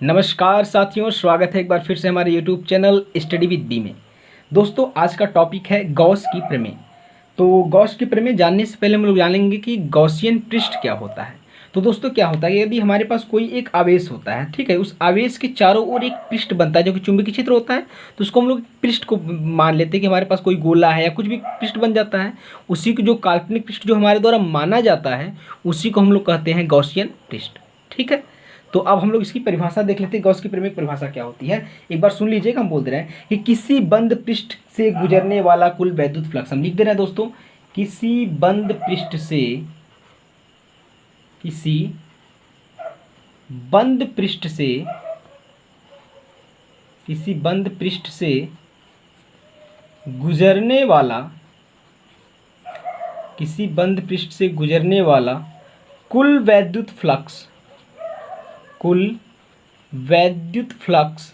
नमस्कार साथियों, स्वागत है एक बार फिर से हमारे YouTube channel study with B में। दोस्तों, आज का टॉपिक है गॉस की प्रमेय। तो गॉस की प्रमेय जानने से पहले हम लोग जानेंगे कि गॉसियन पृष्ठ क्या होता है। तो दोस्तों, क्या होता है, यदि हमारे पास कोई एक आवेश होता है, ठीक है, उस आवेश के चारों ओर एक पृष्ठ बनता है जो कि चुंबकीय क्षेत्र होता है, तो उसको हम लोग पृष्ठ को मान लेते हैं कि हमारे पास कोई गोला है या कुछ भी पृष्ठ बन जाता है। उसी को जो काल्पनिक पृष्ठ जो हमारे द्वारा माना जाता है, उसी को हम लोग कहते हैं गॉसियन पृष्ठ। ठीक है, तो अब हम लोग इसकी परिभाषा देख लेते हैं, गॉस की प्रमेय की परिभाषा क्या होती है। एक बार सुन लीजिएगा, हम बोल दे रहे हैं कि किसी बंद पृष्ठ से गुजरने वाला कुल वैद्युत फ्लक्स, हम लिख दे रहे हैं दोस्तों, किसी बंद पृष्ठ से, किसी बंद पृष्ठ से, किसी बंद पृष्ठ से गुजरने वाला, किसी बंद पृष्ठ से गुजरने वाला कुल वैद्युत फ्लक्स, कुल वैद्युत फ्लक्स,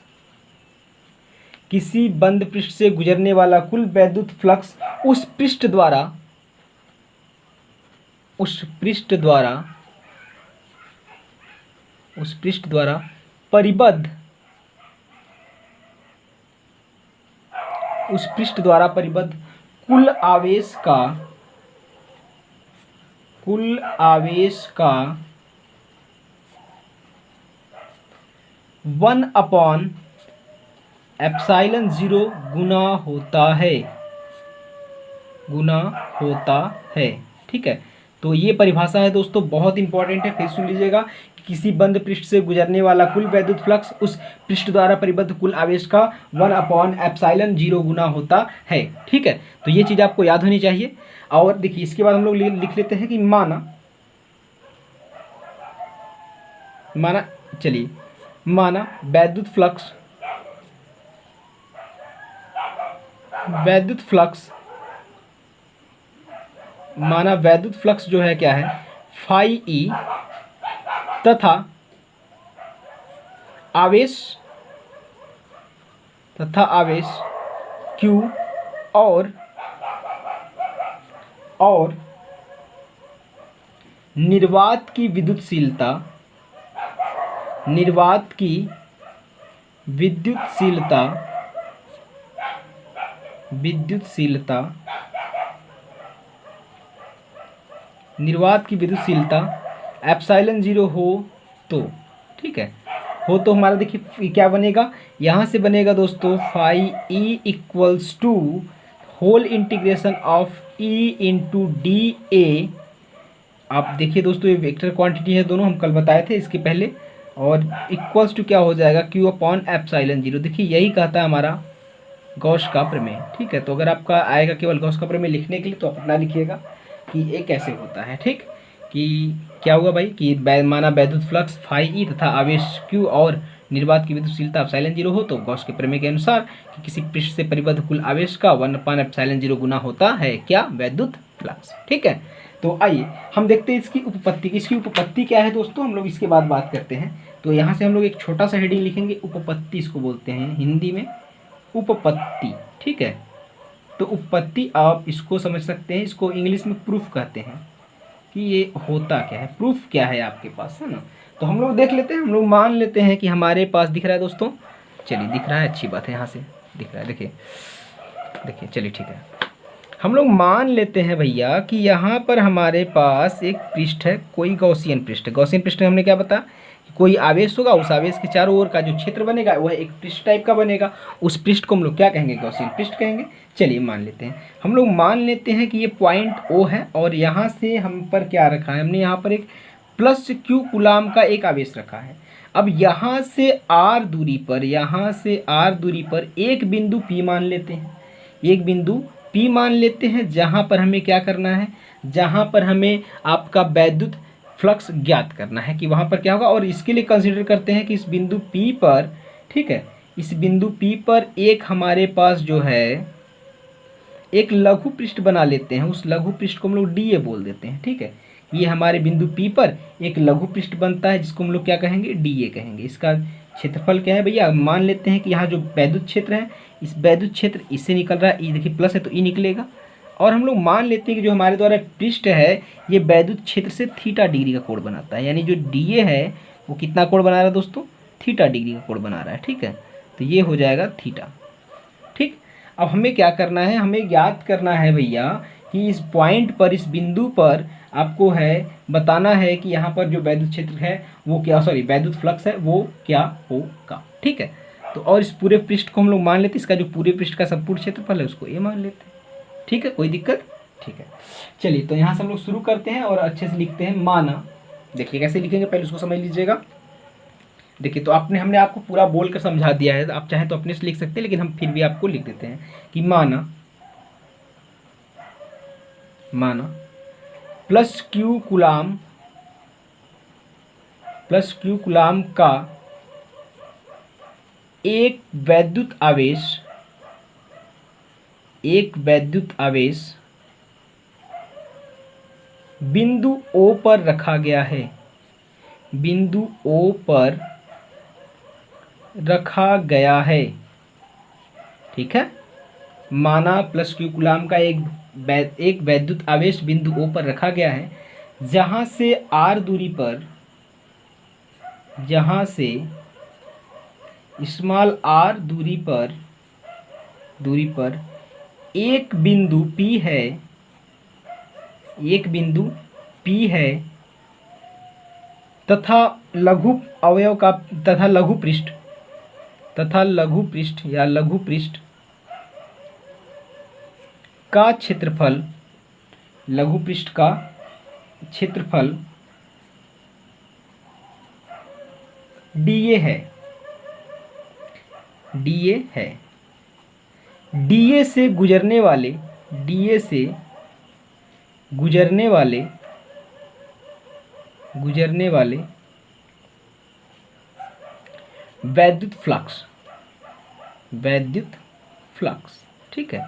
किसी बंद पृष्ठ से गुजरने वाला कुल वैद्युत फ्लक्स उस पृष्ठ द्वारा, उस पृष्ठ द्वारा, उस पृष्ठ द्वारा परिबद्ध, उस पृष्ठ द्वारा परिबद्ध कुल आवेश का, कुल आवेश का 1/ε0 गुना होता है, गुना होता है। ठीक है, तो ये परिभाषा है दोस्तों, बहुत इंपॉर्टेंट है, फिर सुन लीजिएगा। किसी बंद पृष्ठ से गुजरने वाला कुल वैद्युत फ्लक्स उस पृष्ठ द्वारा परिबद्ध कुल आवेश का 1/ε0 गुना होता है। ठीक है, तो ये चीज़ आपको याद होनी चाहिए। और देखिए, इसके बाद हम लोग लिख लेते हैं कि माना चलिए, माना वैद्युत फ्लक्स, वैद्युत फ्लक्स, माना वैद्युत फ्लक्स जो है क्या है, फाई ई, तथा आवेश, तथा आवेश क्यू, और निर्वात की विद्युतशीलता, निर्वात की विद्युतशीलता, विद्युतशीलता, निर्वात की विद्युतशीलता ε0 हो तो, ठीक है, हो तो हमारा देखिए क्या बनेगा, यहाँ से बनेगा दोस्तों phi E equals to whole integration of E into D A. आप देखिए दोस्तों, ये वेक्टर क्वांटिटी है, दोनों हम कल बताए थे इसके पहले, और इक्वल्स टू क्या हो जाएगा, Q/ε0। देखिए यही कहता है हमारा गॉस का प्रमेय। ठीक है, तो अगर आपका आएगा केवल गॉस का प्रमेय लिखने के लिए, तो अपना लिखिएगा कि ये कैसे होता है। ठीक, कि क्या हुआ भाई, कि माना वैद्युत फ्लक्स फाई ई तथा आवेश Q और निर्वात की विद्युतशीलता ε0 हो तो गॉस के प्रमेय के अनुसार कि किसी पृष्ठ से परिबद्ध कुल आवेश का 1/ε0 गुना होता है क्या, वैद्युत फ्लक्स। ठीक है, तो आइए हम देखते हैं इसकी उपपत्ति। इसकी उपपत्ति क्या है दोस्तों, हम लोग इसके बाद बात करते हैं। तो यहाँ से हम लोग एक छोटा सा हेडिंग लिखेंगे, उपपत्ति इसको बोलते हैं हिंदी में, उपपत्ति। ठीक है, तो उपपत्ति आप इसको समझ सकते हैं, इसको इंग्लिश में प्रूफ कहते हैं कि ये होता क्या है, प्रूफ क्या है आपके पास, है ना। तो हम लोग देख लेते हैं, हम लोग मान लेते हैं कि हमारे पास दिख रहा है दोस्तों, चलिए दिख रहा है, अच्छी बात है, यहाँ से दिख रहा है, देखिए देखिए, चलिए ठीक है, हम लोग मान लेते हैं भैया कि यहाँ पर हमारे पास एक पृष्ठ है, कोई गॉसियन पृष्ठ। गॉसियन पृष्ठ में हमने क्या बताया कि कोई आवेश होगा, उस आवेश के चारों ओर का जो क्षेत्र बनेगा वह एक पृष्ठ टाइप का बनेगा, उस पृष्ठ को हम लोग क्या कहेंगे, गॉसियन पृष्ठ कहेंगे। चलिए मान लेते हैं, हम लोग मान लेते हैं कि ये पॉइंट O है, और यहाँ से हम पर क्या रखा है, हमने यहाँ पर एक +Q कूलाम का एक आवेश रखा है। अब यहाँ से R दूरी पर, यहाँ से R दूरी पर एक बिंदु P मान लेते हैं, एक बिंदु P मान लेते हैं, जहाँ पर हमें क्या करना है, जहाँ पर हमें आपका वैद्युत फ्लक्स ज्ञात करना है कि वहाँ पर क्या होगा। और इसके लिए कंसीडर करते हैं कि इस बिंदु P पर, ठीक है, इस बिंदु P पर एक हमारे पास जो है एक लघु पृष्ठ बना लेते हैं, उस लघु पृष्ठ को हम लोग DA बोल देते हैं। ठीक है, ये हमारे बिंदु P पर एक लघु पृष्ठ बनता है जिसको हम लोग क्या कहेंगे, DA कहेंगे। इसका क्षेत्रफल क्या है भैया, मान लेते हैं कि यहाँ जो वैद्युत क्षेत्र है, इस वैद्युत क्षेत्र इससे निकल रहा है, ई देखिए प्लस है तो ई निकलेगा, और हम लोग मान लेते हैं कि जो हमारे द्वारा पृष्ठ है ये वैद्युत क्षेत्र से थीटा डिग्री का कोण बनाता है, यानी जो DA है वो कितना कोण बना रहा है दोस्तों, थीटा डिग्री का कोण बना रहा है, ठीक है। तो ये हो जाएगा थीटा, ठीक। अब हमें क्या करना है, हमें ज्ञात करना है भैया कि इस पॉइंट पर, इस बिंदु पर आपको है बताना है कि यहाँ पर जो वैद्युत क्षेत्र है वो क्या, सॉरी वैद्युत फ्लक्स है वो क्या होगा, ठीक है। तो और इस पूरे पृष्ठ को हम लोग मान लेते हैं, इसका जो पूरे पृष्ठ का संपूर्ण क्षेत्रफल है उसको ए मान लेते हैं, ठीक है, कोई दिक्कत, ठीक है। चलिए तो यहाँ से हम लोग शुरू करते हैं और अच्छे से लिखते हैं। माना, देखिए कैसे लिखेंगे पहले उसको समझ लीजिएगा। देखिए तो हमने आपको पूरा बोल कर समझा दिया है, आप चाहें तो अपने से लिख सकते हैं, लेकिन हम फिर भी आपको लिख देते हैं कि माना प्लस क्यू कूलाम का एक वैद्युत आवेश बिंदु O पर रखा गया है, बिंदु O पर रखा गया है, ठीक है। माना प्लस क्यू कूलाम का एक वैद्युत आवेश बिंदु O पर रखा गया है, जहां से r दूरी पर, जहां से स्मॉल r दूरी पर एक बिंदु P है तथा लघु अवयव का तथा लघु पृष्ठ का क्षेत्रफल, लघु पृष्ठ का क्षेत्रफल dA है, dA से गुजरने वाले वैद्युत फ्लक्स, ठीक है।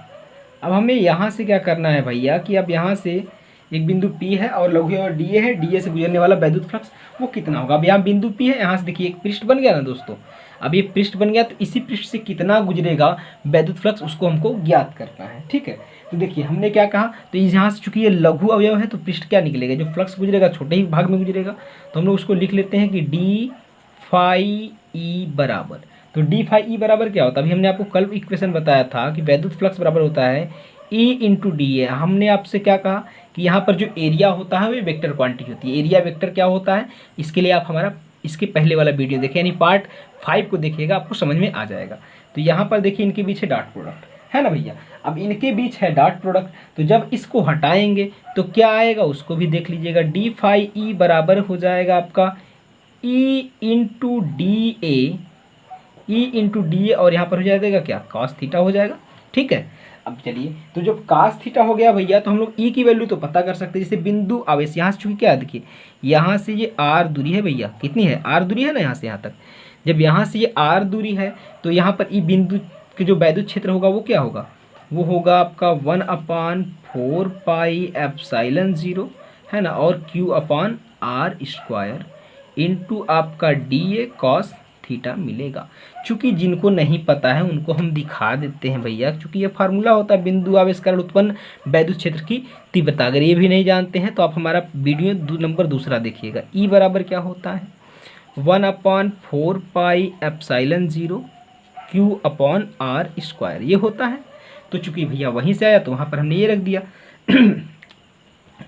अब हमें यहाँ से क्या करना है भैया कि अब यहाँ से एक बिंदु P है और लघु और dA है, dA से गुजरने वाला वैद्युत फ्लक्स वो कितना होगा। अब यहाँ बिंदु P है, यहाँ से देखिए एक पृष्ठ बन गया ना दोस्तों। अब ये पृष्ठ बन गया तो इसी पृष्ठ से कितना गुजरेगा वैद्युत फ्लक्स उसको हमको ज्ञात करना है, ठीक है। तो देखिए हमने क्या कहा, तो यहाँ से चूंकि ये लघु अवयव है तो पृष्ठ क्या निकलेगा, जो फ्लक्स गुजरेगा छोटे ही भाग में गुजरेगा। तो हम लोग उसको लिख लेते हैं कि डी फाई ई बराबर, तो डी फाई ई बराबर क्या होता है, अभी हमने आपको कल इक्वेशन बताया था कि वैद्युत फ्लक्स बराबर होता है ई इंटू डी ए। हमने आपसे क्या कहा कि यहाँ पर जो एरिया होता है वो वेक्टर क्वांटिटी होती है। एरिया वेक्टर क्या होता है, इसके लिए आप हमारा इसके पहले वाला वीडियो देखिए, यानी पार्ट 5 को देखिएगा, आपको समझ में आ जाएगा। तो यहाँ पर देखिए इनके बीच है डॉट प्रोडक्ट, है ना भैया। अब इनके बीच है डॉट प्रोडक्ट, तो जब इसको हटाएंगे तो क्या आएगा उसको भी देख लीजिएगा। डी फाई ई बराबर हो जाएगा आपका ई इंटू डी ए, और यहाँ पर हो जाएगा क्या, कॉस थीटा हो जाएगा, ठीक है। अब चलिए तो जब कास थीटा हो गया भैया तो हम लोग ई की वैल्यू तो पता कर सकते हैं। जैसे बिंदु आवेश यहाँ से चूंकि क्या है, देखिए यहाँ से ये आर दूरी है भैया, कितनी है, आर दूरी है ना यहाँ से यहाँ तक। जब यहाँ से ये आर दूरी है तो यहाँ पर ई बिंदु के जो वैद्युत क्षेत्र होगा वो क्या होगा, वो होगा आपका 1/4 पाई एप्सिलॉन 0, है ना, और Q/r² इंटू आपका DA कॉस थीटा मिलेगा। चूंकि जिनको नहीं पता है उनको हम दिखा देते हैं भैया, चूंकि ये फार्मूला होता है बिंदु आवेश कारण उत्पन्न वैद्युत क्षेत्र की तीव्रता। अगर ये भी नहीं जानते हैं तो आप हमारा वीडियो नंबर दूसरा देखिएगा। ई बराबर क्या होता है, 1/4 पाई एप्सिलॉन 0 Q/r² ये होता है। तो चूंकि भैया वहीं से आया तो वहाँ पर हमने ये रख दिया।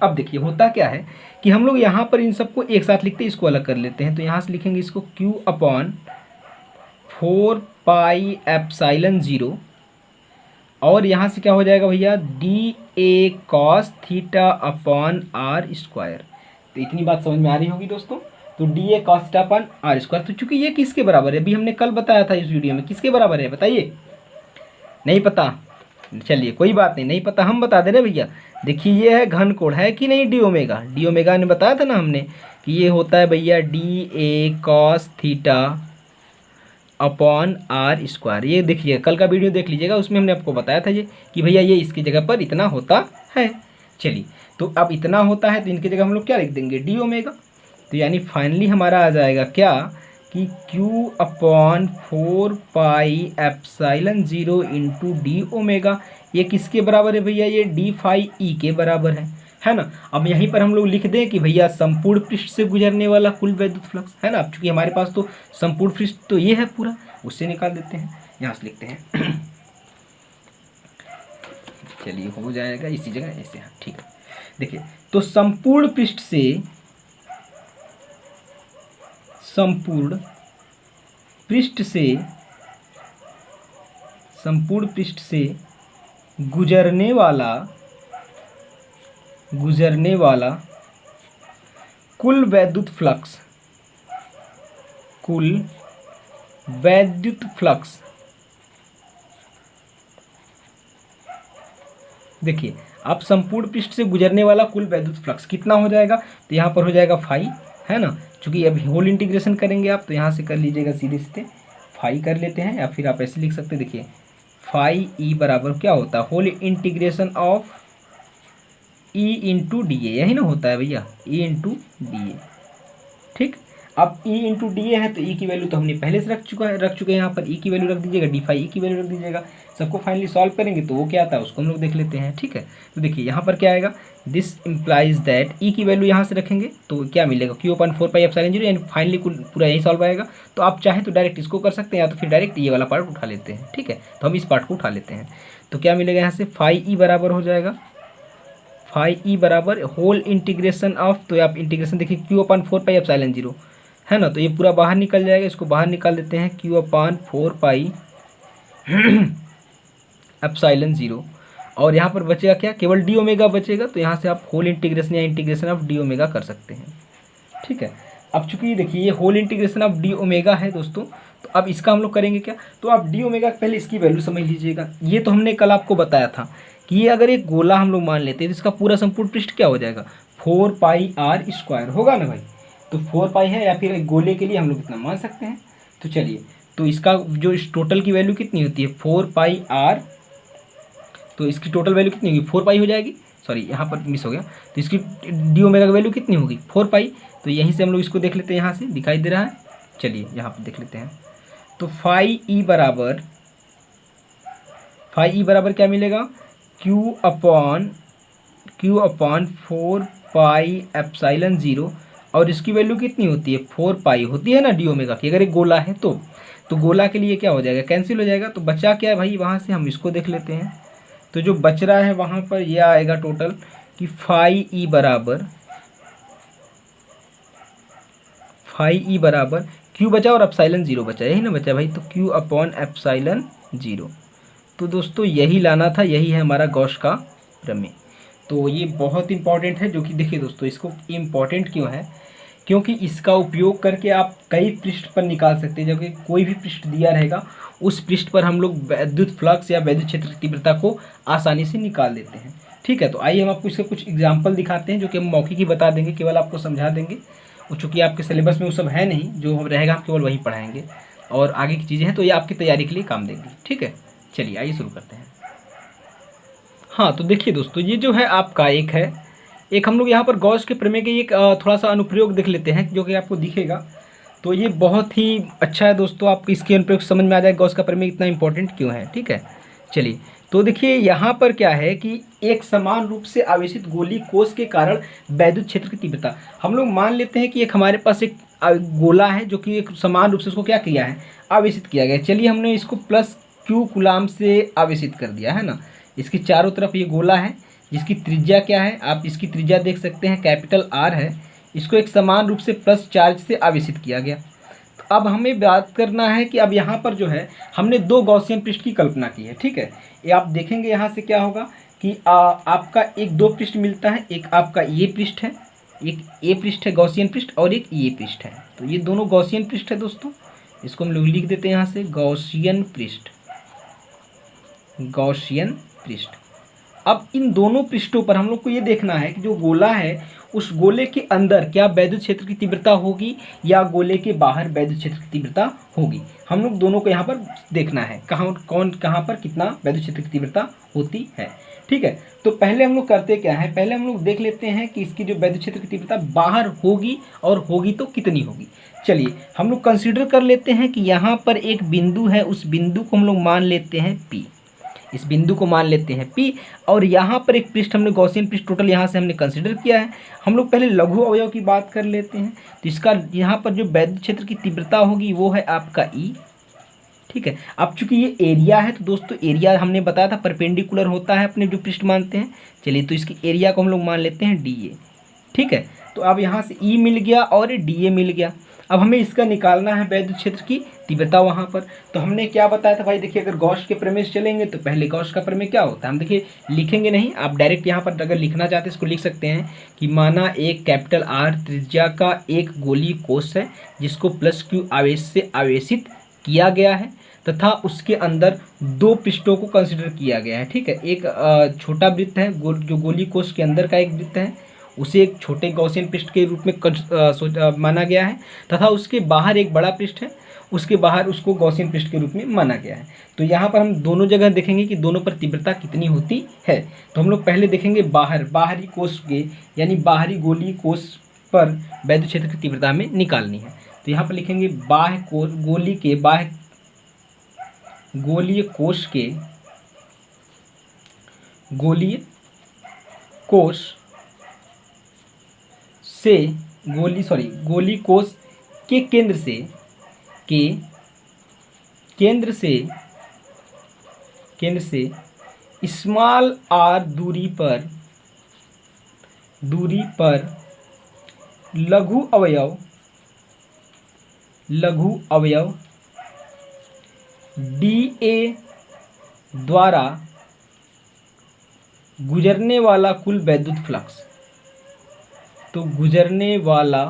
अब देखिए होता क्या है कि हम लोग यहाँ पर इन सबको एक साथ लिखते हैं, इसको अलग कर लेते हैं। तो यहाँ से लिखेंगे इसको Q/4 पाई एप्सिलॉन 0, और यहाँ से क्या हो जाएगा भैया DA कॉस थीटा/r²। तो इतनी बात समझ में आ रही होगी दोस्तों। तो DA कॉस थीटा/r², तो चूंकि ये किसके बराबर है, अभी हमने कल बताया था इस वीडियो में, किसके बराबर है बताइए, नहीं पता, चलिए कोई बात नहीं पता हम बता दे रहे भैया। देखिए ये है घन कोण, है कि नहीं, डी ओमेगा ने बताया था ना हमने कि ये होता है भैया DA कॉस थीटा/r²। ये देखिए कल का वीडियो देख लीजिएगा, उसमें हमने आपको बताया था ये कि भैया ये इसकी जगह पर इतना होता है। चलिए तो अब इतना होता है तो इनकी जगह हम लोग क्या लिख देंगे, डी ओमेगा। तो यानी फाइनली हमारा आ जाएगा क्या कि Q/4 pi epsilon 0 into D omega. ये किसके बराबर है भैया, ये डी फाई ई के बराबर है है ना। अब यहीं पर हम लोग लिख दें कि भैया संपूर्ण पृष्ठ से गुजरने वाला कुल वैद्युत फ्लक्स, है ना। अब चूंकि हमारे पास तो संपूर्ण पृष्ठ तो ये है पूरा, उससे निकाल देते हैं, यहाँ से लिखते हैं। चलिए हो जाएगा इसी जगह ऐसे, हाँ ठीक है। देखिए तो संपूर्ण पृष्ठ से गुजरने वाला कुल वैद्युत फ्लक्स देखिए अब संपूर्ण पृष्ठ से गुजरने वाला कुल वैद्युत फ्लक्स कितना हो जाएगा, तो यहाँ पर हो जाएगा फाई, है ना। चूंकि अभी होल इंटीग्रेशन करेंगे आप, तो यहाँ से कर लीजिएगा सीधे सीधे, फाई कर लेते हैं, या फिर आप ऐसे लिख सकते हैं। देखिए फाई ई बराबर क्या होता है, whole integration of E into D A, यही ना होता है भैया, ई इंटू डी ए। ठीक, अब ई इंटू डी ए है तो ई की वैल्यू तो हमने पहले से रख चुके हैं यहाँ पर, ई की वैल्यू रख दीजिएगा, डी फाई ई की वैल्यू रख दीजिएगा। सबको फाइनली सॉल्व करेंगे तो वो क्या आता है उसको हम लोग देख लेते हैं। ठीक है, तो देखिए यहाँ पर क्या आएगा, दिस इम्प्लाइज दैट, ई की वैल्यू यहाँ से रखेंगे तो क्या मिलेगा, Q/4πε0, यानी फाइनली पूरा यही सॉल्व आएगा। तो आप चाहे तो डायरेक्ट इसको कर सकते हैं, या तो फिर डायरेक्ट ये वाला पार्ट उठा लेते हैं। ठीक है, तो हम इस पार्ट को उठा लेते हैं, तो क्या मिलेगा यहाँ से, फाई ई बराबर हो जाएगा, फाई ई बराबर होल इंटीग्रेशन ऑफ, तो आप इंटीग्रेशन देखिए Q/4πε0, है ना। तो ये पूरा बाहर निकल जाएगा, इसको बाहर निकाल देते हैं, Q/4πε0, और यहाँ पर बचेगा क्या, केवल डी ओमेगा बचेगा। तो यहाँ से आप होल इंटीग्रेशन या इंटीग्रेशन ऑफ डी ओमेगा कर सकते हैं। ठीक है, अब चूंकि देखिए ये whole integration of D omega है दोस्तों, तो अब इसका हम लोग करेंगे क्या, तो आप डी ओमेगा पहले इसकी वैल्यू समझ लीजिएगा। ये तो हमने कल आपको बताया था कि ये अगर एक गोला हम लोग मान लेते हैं तो इसका पूरा संपूर्ण पृष्ठ क्या हो जाएगा, 4πr² होगा ना भाई। तो 4π है, या फिर एक गोले के लिए हम लोग इतना मान सकते हैं। तो चलिए, तो इसका जो इस टोटल की वैल्यू कितनी होती है, 4πr, तो इसकी टोटल वैल्यू कितनी होगी, 4π हो जाएगी। सॉरी यहाँ पर मिस हो गया, तो इसकी डी ओमेगा की वैल्यू कितनी होगी, 4π। तो यहीं से हम लोग इसको देख लेते हैं, यहाँ से दिखाई दे रहा है, चलिए यहाँ पर देख लेते हैं। तो फाई ई बराबर क्या मिलेगा, Q/4πε0, और इसकी वैल्यू कितनी होती है, 4π होती है ना डी ओमेगा की, अगर एक गोला है तो गोला के लिए क्या हो जाएगा, कैंसिल हो जाएगा। तो बचा क्या है भाई, वहाँ से हम इसको देख लेते हैं। तो जो बच रहा है वहाँ पर यह आएगा टोटल कि फाई ई बराबर Q बचा और ε0 बचा, यही ना बचा भाई, तो Q/ε0। तो दोस्तों यही लाना था, यही है हमारा गॉस का प्रमेय। तो ये बहुत इंपॉर्टेंट है, जो कि देखिए दोस्तों इसको इम्पॉर्टेंट क्यों है, क्योंकि इसका उपयोग करके आप कई पृष्ठ पर निकाल सकते हैं। जबकि कोई भी पृष्ठ दिया रहेगा उस पृष्ठ पर हम लोग विद्युत फ्लक्स या विद्युत क्षेत्र की तीव्रता को आसानी से निकाल देते हैं। ठीक है, तो आइए हम आपको इसके कुछ एग्जाम्पल दिखाते हैं, जो कि हम मौखिक ही बता देंगे, केवल आपको समझा देंगे। चूँकि आपके सिलेबस में वो सब है नहीं, जो रहेगा हम केवल वही पढ़ाएंगे, और आगे की चीज़ें हैं तो ये आपकी तैयारी के लिए काम देंगी। ठीक है, चलिए आइए शुरू करते हैं। हाँ, तो देखिए दोस्तों, ये जो है आपका एक हम लोग यहाँ पर गॉस के प्रमेय के एक थोड़ा सा अनुप्रयोग देख लेते हैं, जो कि आपको दिखेगा। तो ये बहुत ही अच्छा है दोस्तों, आपको इसके अनुप्रयोग समझ में आ जाएगा गॉस का प्रमेय इतना इंपॉर्टेंट क्यों है। ठीक है, चलिए, तो देखिए यहाँ पर क्या है कि एक समान रूप से आवेशित गोलीय कोश के कारण वैद्युत क्षेत्र की तीव्रता, हम लोग मान लेते हैं कि एक हमारे पास एक गोला है जो कि एक समान रूप से उसको क्या किया है, आवेशित किया गया। चलिए, हमने इसको +Q कूलाम से आवेशित कर दिया है ना। इसकी चारों तरफ ये गोला है, जिसकी त्रिज्या क्या है, आप इसकी त्रिज्या देख सकते हैं, कैपिटल R है। इसको एक समान रूप से प्लस चार्ज से आवेशित किया गया। तो अब हमें बात करना है कि अब यहाँ पर जो है हमने दो गॉसियन पृष्ठ की कल्पना की है। ठीक है, ये आप देखेंगे यहाँ से क्या होगा कि आपका एक दो पृष्ठ मिलता है, एक आपका ये पृष्ठ है, एक ए पृष्ठ है गॉसियन पृष्ठ, और एक ये पृष्ठ है। तो ये दोनों गॉसियन पृष्ठ है दोस्तों, इसको हम लोग लिख देते हैं यहाँ से गॉसियन पृष्ठ। अब इन दोनों पृष्ठों पर हम लोग को ये देखना है कि जो गोला है उस गोले के अंदर क्या वैद्युत क्षेत्र की तीव्रता होगी या गोले के बाहर वैद्युत क्षेत्र की तीव्रता होगी। हम लोग दोनों को यहाँ पर देखना है, कहाँ पर कितना वैद्युत क्षेत्र की तीव्रता होती है। ठीक है, तो पहले हम लोग करते क्या है, पहले हम लोग देख लेते हैं कि इसकी जो वैद्युत क्षेत्र की तीव्रता बाहर होगी, और होगी तो कितनी होगी। चलिए, हम लोग कंसीडर कर लेते हैं कि यहाँ पर एक बिंदु है, उस बिंदु को हम लोग मान लेते हैं P। इस बिंदु को मान लेते हैं P। और यहाँ पर एक पृष्ठ हमने गॉसियन पृष्ठ टोटल यहाँ से हमने कंसिडर किया है। हम लोग पहले लघु अवयव की बात कर लेते हैं। तो इसका यहाँ पर जो वैद्युत क्षेत्र की तीव्रता होगी वो है आपका E, ठीक है। अब चूंकि ये एरिया है तो दोस्तों एरिया हमने बताया था परपेंडिकुलर होता है अपने जो पृष्ठ मानते हैं। चलिए तो इसकी एरिया को हम लोग मान लेते हैं DA, ठीक है। तो अब यहाँ से E मिल गया और DA मिल गया। अब हमें इसका निकालना है वैद्युत क्षेत्र की तीव्रता वहाँ पर। तो हमने क्या बताया था भाई, देखिए अगर गॉस के प्रमेय से चलेंगे तो पहले गॉस का प्रमेय क्या होता है, हम देखिए लिखेंगे नहीं, आप डायरेक्ट यहाँ पर अगर लिखना चाहते हैं इसको लिख सकते हैं कि माना एक कैपिटल R त्रिज्या का एक गोलीय कोश है जिसको +Q आवेश से आवेशित किया गया है तथा उसके अंदर दो पृष्ठों को कंसिडर किया गया है, ठीक है। एक छोटा वृत्त है जो गोलीय कोश के अंदर का एक वृत्त है, उसे एक छोटे गॉसियन पृष्ठ के रूप में माना गया है तथा उसके बाहर एक बड़ा पृष्ठ है, उसके बाहर उसको गॉसियन पृष्ठ के रूप में माना गया है। तो यहाँ पर हम दोनों जगह देखेंगे कि दोनों पर तीव्रता कितनी होती है। तो हम लोग पहले देखेंगे बाहरी कोश के यानी बाहरी गोलीय कोश पर वैद्युत क्षेत्र की तीव्रता हमें निकालनी है। तो यहाँ पर लिखेंगे बाह्य कोश गोलीय कोश से गोलीय कोश के केंद्र से स्मॉल r दूरी पर लघु अवयव dA द्वारा गुजरने वाला कुल वैद्युत फ्लक्स। तो गुजरने वाला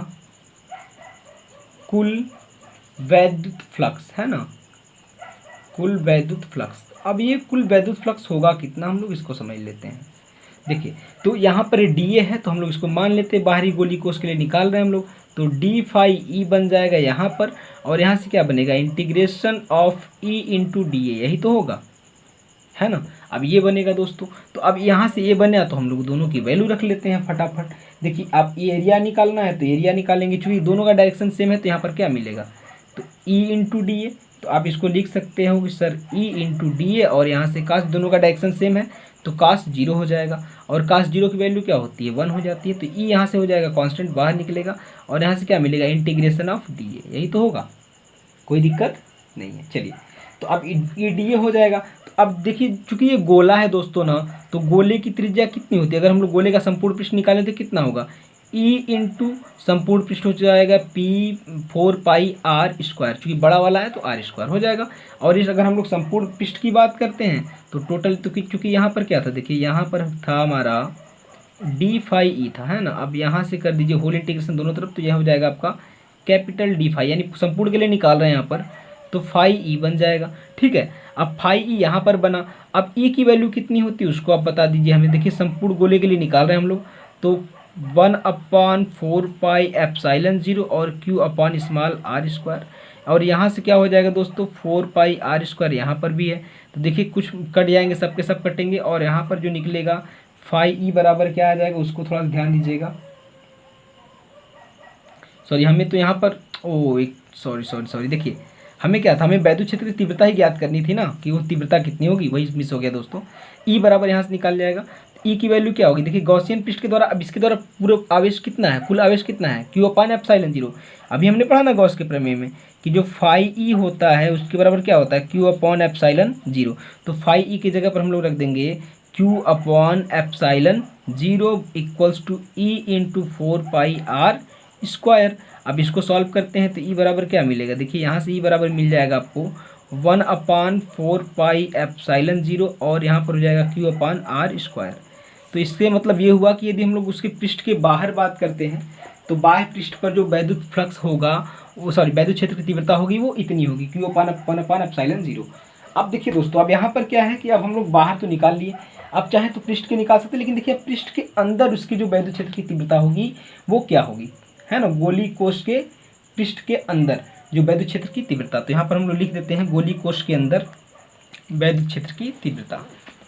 कुल वैद्युत फ्लक्स है ना, कुल वैद्युत फ्लक्स। अब ये कुल वैद्युत फ्लक्स होगा कितना, हम लोग इसको समझ लेते हैं। देखिए तो यहाँ पर DA है तो हम लोग इसको मान लेते हैं, बाहरी गोलीय कोश के लिए निकाल रहे हैं हम लोग। तो d phi E बन जाएगा यहाँ पर, और यहाँ से क्या बनेगा, integration of E into DA, यही तो होगा, है ना। अब ये बनेगा दोस्तों। तो अब यहाँ से ये बने तो हम लोग दोनों की वैल्यू रख लेते हैं फटाफट। देखिए अब ये एरिया निकालना है तो एरिया निकालेंगे, चूँकि दोनों का डायरेक्शन सेम है तो यहाँ पर क्या मिलेगा, तो E इंटू DA। तो आप इसको लिख सकते हो कि सर E इंटू DA, और यहाँ से काश दोनों का डायरेक्शन सेम है तो काश 0 हो जाएगा, और काश 0 की वैल्यू क्या होती है, 1 हो जाती है। तो E यहाँ से हो जाएगा कांस्टेंट बाहर निकलेगा, और यहाँ से क्या मिलेगा, इंटीग्रेशन ऑफ DA, यही तो होगा, कोई दिक्कत नहीं है। चलिए तो अब ये DA हो जाएगा। तो अब देखिए चूंकि ये गोला है दोस्तों ना, तो गोले की त्रिज्या कितनी होती है, अगर हम लोग गोले का संपूर्ण पृष्ठ निकालें तो कितना होगा, E इंटू संपूर्ण पृष्ठ हो जाएगा P 4 पाई R स्क्वायर, चूँकि बड़ा वाला है तो R स्क्वायर हो जाएगा। और इस अगर हम लोग संपूर्ण पृष्ठ की बात करते हैं तो टोटल, तो चूँकि यहाँ पर क्या था, देखिए यहाँ पर था हमारा d फाई E था, है ना। अब यहाँ से कर दीजिए होल इंटीग्रेशन दोनों तरफ, तो यह हो जाएगा आपका कैपिटल D फाई, यानी संपूर्ण के लिए निकाल रहे हैं यहाँ पर, तो फाई E बन जाएगा, ठीक है। अब फाई E यहाँ पर बना। अब E की वैल्यू कितनी होती है उसको आप बता दीजिए हमें। देखिए संपूर्ण गोले के लिए निकाल रहे हैं हम लोग, तो 1/4 पाई एप्सिलॉन 0 और Q upon small R square. और यहाँ से क्या हो जाएगा दोस्तों, 4 पाई R स्क्वायर यहाँ पर भी है, तो देखिए कुछ कट जाएंगे, सबके सब कटेंगे, और यहाँ पर जो निकलेगा फाई E बराबर क्या आ जाएगा, उसको थोड़ा ध्यान दीजिएगा। सॉरी हमें तो यहाँ पर सॉरी देखिए हमें क्या था, हमें वैद्युत क्षेत्र की तीव्रता ही ज्ञात करनी थी ना, कि वो तीव्रता कितनी होगी, वही मिस हो गया दोस्तों। E बराबर यहाँ से निकाल जाएगा, E की वैल्यू क्या होगी, देखिए गॉसियन पृष्ठ के द्वारा, अब इसके द्वारा पूरा आवेश कितना है, कुल आवेश कितना है, Q अपान एप्सिलॉन 0। अभी हमने पढ़ा ना गॉस के प्रमेय में कि जो फाई E होता है उसके बराबर क्या होता है, Q अपॉन एप्सिलॉन 0। तो फाई E की जगह पर हम लोग रख देंगे Q upon epsilon 0 equals to E into 4 pi R square. अब इसको सॉल्व करते हैं तो E बराबर क्या मिलेगा, देखिए यहाँ से E बराबर मिल जाएगा आपको 1/4 पाई एप्सिलॉन 0, और यहाँ पर हो जाएगा Q अपान R स्क्वायर। तो इससे मतलब ये हुआ कि यदि हम लोग उसके पृष्ठ के बाहर बात करते हैं तो बाह्य पृष्ठ पर जो वैद्युत फ्लक्स होगा, वो वैद्युत क्षेत्र की तीव्रता होगी वो इतनी होगी, Q अपान 1/एप्सिलॉन 0। अब देखिए दोस्तों, अब यहाँ पर क्या है कि अब हम लोग बाहर तो निकाल लिए, अब चाहे तो पृष्ठ के निकाल सकते हैं, लेकिन देखिए पृष्ठ के अंदर उसकी जो वैद्युत क्षेत्र की तीव्रता होगी वो क्या होगी, है ना, गोलीय कोश के पृष्ठ के अंदर जो वैद्युत क्षेत्र की तीव्रता। तो यहाँ पर हम लोग लिख देते हैं गोलीय कोश के अंदर वैद्युत क्षेत्र की तीव्रता।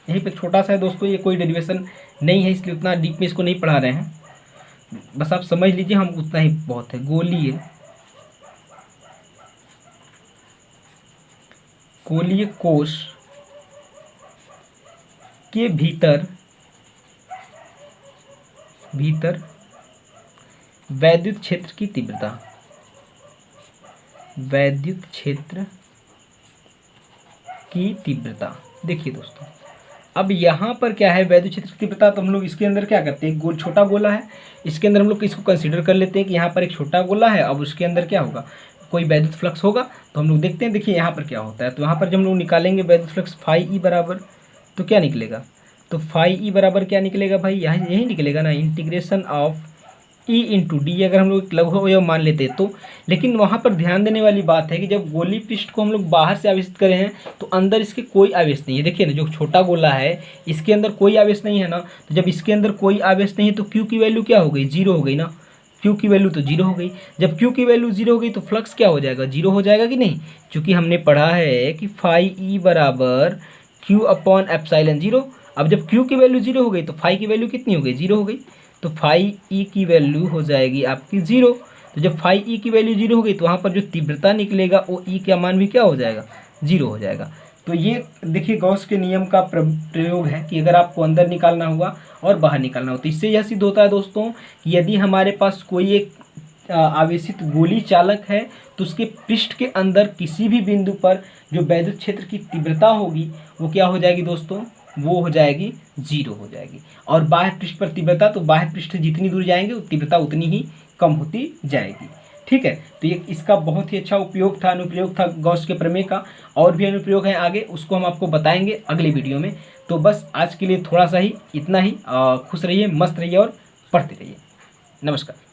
यहीं पे छोटा सा है दोस्तों, ये कोई डेरिवेशन नहीं है, इसलिए उतना डीप में इसको नहीं पढ़ा रहे हैं, बस आप समझ लीजिए, हम उतना ही बहुत है। गोलीय कोश के भीतर वैद्युत क्षेत्र की तीव्रता, वैद्युत क्षेत्र की तीव्रता। देखिए दोस्तों, अब यहाँ पर क्या है, वैद्युत क्षेत्र की तीव्रता, तो हम लोग इसके अंदर क्या करते हैं, छोटा गोला है, इसके अंदर हम लोग इसको कंसीडर कर लेते हैं कि यहाँ पर एक छोटा गोला है। अब उसके अंदर क्या होगा, कोई वैद्युत फ्लक्स होगा, तो हम लोग देखते हैं। देखिए यहाँ पर क्या होता है, तो यहाँ पर जब हम लोग निकालेंगे वैद्युत फ्लक्स फाई ई बराबर, तो क्या निकलेगा, तो फाई ई बराबर क्या निकलेगा भाई, यही निकलेगा ना, integration of E into D, अगर हम लोग लघु अवयव मान लेते हैं तो। लेकिन वहाँ पर ध्यान देने वाली बात है कि जब गोली पृष्ठ को हम लोग बाहर से आवेशित करे हैं तो अंदर इसके कोई आवेश नहीं है। देखिए ना, जो छोटा गोला है इसके अंदर कोई आवेश नहीं है ना, तो जब इसके अंदर कोई आवेश नहीं है तो क्यू की वैल्यू क्या हो गई, जीरो हो गई ना, क्यू की वैल्यू तो जीरो हो गई। जब क्यू की वैल्यू जीरो हो गई तो फ्लक्स क्या हो जाएगा, जीरो हो जाएगा कि नहीं, क्योंकि हमने पढ़ा है कि फाई ई बराबर क्यू अपॉन एप्सिलॉन जीरो। अब जब क्यू की वैल्यू जीरो हो गई तो फाई की वैल्यू कितनी हो गई, जीरो हो गई, तो फाई ई की वैल्यू हो जाएगी आपकी जीरो। तो जब फाई ई की वैल्यू जीरो हो गई तो वहाँ पर जो तीव्रता निकलेगा वो ई का मान भी क्या हो जाएगा, जीरो हो जाएगा। तो ये देखिए गॉस के नियम का प्रयोग है कि अगर आपको अंदर निकालना हुआ और बाहर निकालना हो, तो इससे यह सिद्ध होता है दोस्तों कि यदि हमारे पास कोई एक आवेशित गोली चालक है तो उसके पृष्ठ के अंदर किसी भी बिंदु पर जो वैद्युत क्षेत्र की तीव्रता होगी वो क्या हो जाएगी दोस्तों, वो हो जाएगी जीरो हो जाएगी। और बाह्य पृष्ठ पर तीव्रता, तो बाह्य पृष्ठ जितनी दूर जाएंगे तीव्रता उतनी ही कम होती जाएगी। ठीक है, तो ये इसका बहुत ही अच्छा उपयोग था, अनुप्रयोग था गॉस के प्रमेय का। और भी अनुप्रयोग है आगे, उसको हम आपको बताएंगे अगले वीडियो में। तो बस आज के लिए थोड़ा सा ही, इतना ही। खुश रहिए, मस्त रहिए और पढ़ते रहिए। नमस्कार।